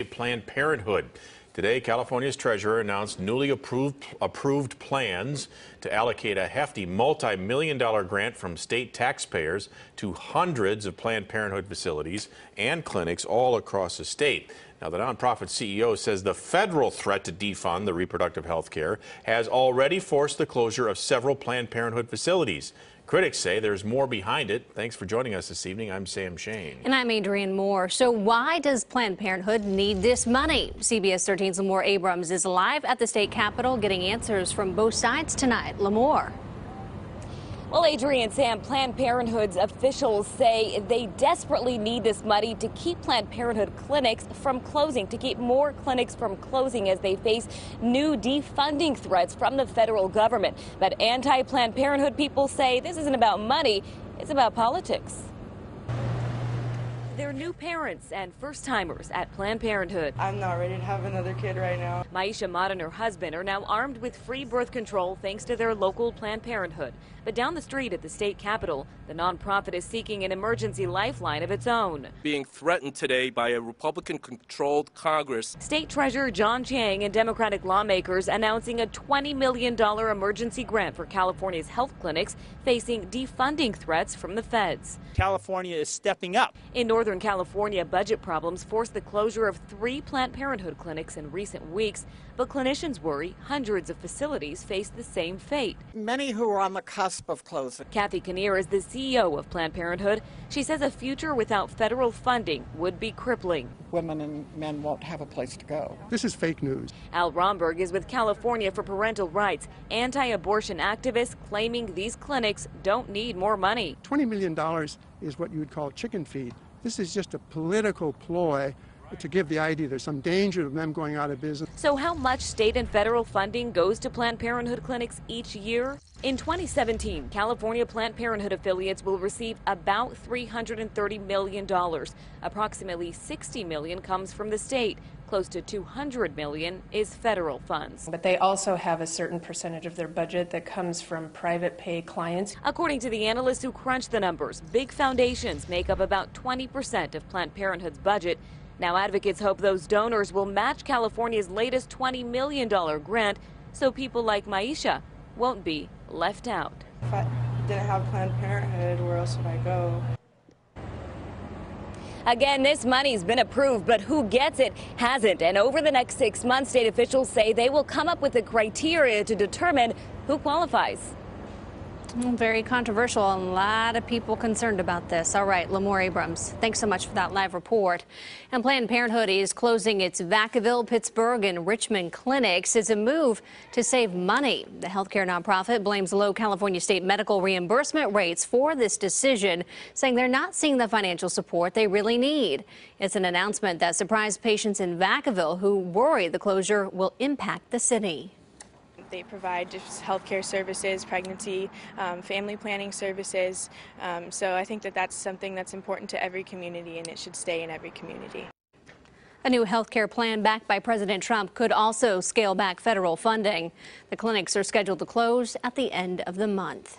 Planned Parenthood. Today, California's treasurer announced newly approved plans to allocate a hefty multi-million-dollar grant from state taxpayers to hundreds of Planned Parenthood facilities and clinics all across the state. Now, the nonprofit CEO says the federal threat to defund the reproductive health care has already forced the closure of several Planned Parenthood facilities. Critics say there's more behind it. Thanks for joining us this evening. I'm Sam Shane. And I'm Adrienne Moore. So why does Planned Parenthood need this money? CBS 13's Lamore Abrams is live at the state capitol getting answers from both sides tonight. Lamore. Well, Adrienne, Sam, Planned Parenthood's officials say they desperately need this money to keep Planned Parenthood clinics from closing, to keep more clinics from closing as they face new defunding threats from the federal government. But anti-Planned Parenthood people say this isn't about money, it's about politics. They're new parents and first-timers at Planned Parenthood. I'm not ready to have another kid right now. Maisha Mott and her husband are now armed with free birth control thanks to their local Planned Parenthood. But down the street at the state capitol, the nonprofit is seeking an emergency lifeline of its own. Being threatened today by a Republican-controlled Congress. State Treasurer John Chiang and Democratic lawmakers announcing a $20 million emergency grant for California's health clinics facing defunding threats from the feds. California is stepping up. In Northern California, budget problems forced the closure of 3 Planned Parenthood clinics in recent weeks, but clinicians worry hundreds of facilities face the same fate. Many who are on the cusp of closing. Kathy Kinnear is the CEO of Planned Parenthood. She says a future without federal funding would be crippling. Women and men won't have a place to go. This is fake news. Al Romberg is with California for Parental Rights, anti-abortion activist claiming these clinics don't need more money. $20 million is what you would call chicken feed. This is just a political ploy to give the idea there's some danger of them going out of business. So how much state and federal funding goes to Planned Parenthood clinics each year? In 2017, California Planned Parenthood affiliates will receive about $330 million. Approximately $60 million comes from the state. Close to $200 million is federal funds. But they also have a certain percentage of their budget that comes from private pay clients. According to the analysts who crunch the numbers, big foundations make up about 20% of Planned Parenthood's budget. Now advocates hope those donors will match California's latest $20 million grant so people like Maisha won't be left out. If I didn't have Planned Parenthood, where else would I go? Again, this money's been approved, but who gets it hasn't. And over the next 6 months, state officials say they will come up with the criteria to determine who qualifies. Very controversial. A lot of people concerned about this. All right, Lamore Abrams, thanks so much for that live report. And Planned Parenthood is closing its Vacaville, Pittsburgh, and Richmond clinics. It's a move to save money. The healthcare nonprofit blames low California state medical reimbursement rates for this decision, saying they're not seeing the financial support they really need. It's an announcement that surprised patients in Vacaville who worry the closure will impact the city. They provide just healthcare services, pregnancy, family planning services. So I think that that's something that's important to every community, and it should stay in every community. A new health care plan backed by President Trump could also scale back federal funding. The clinics are scheduled to close at the end of the month.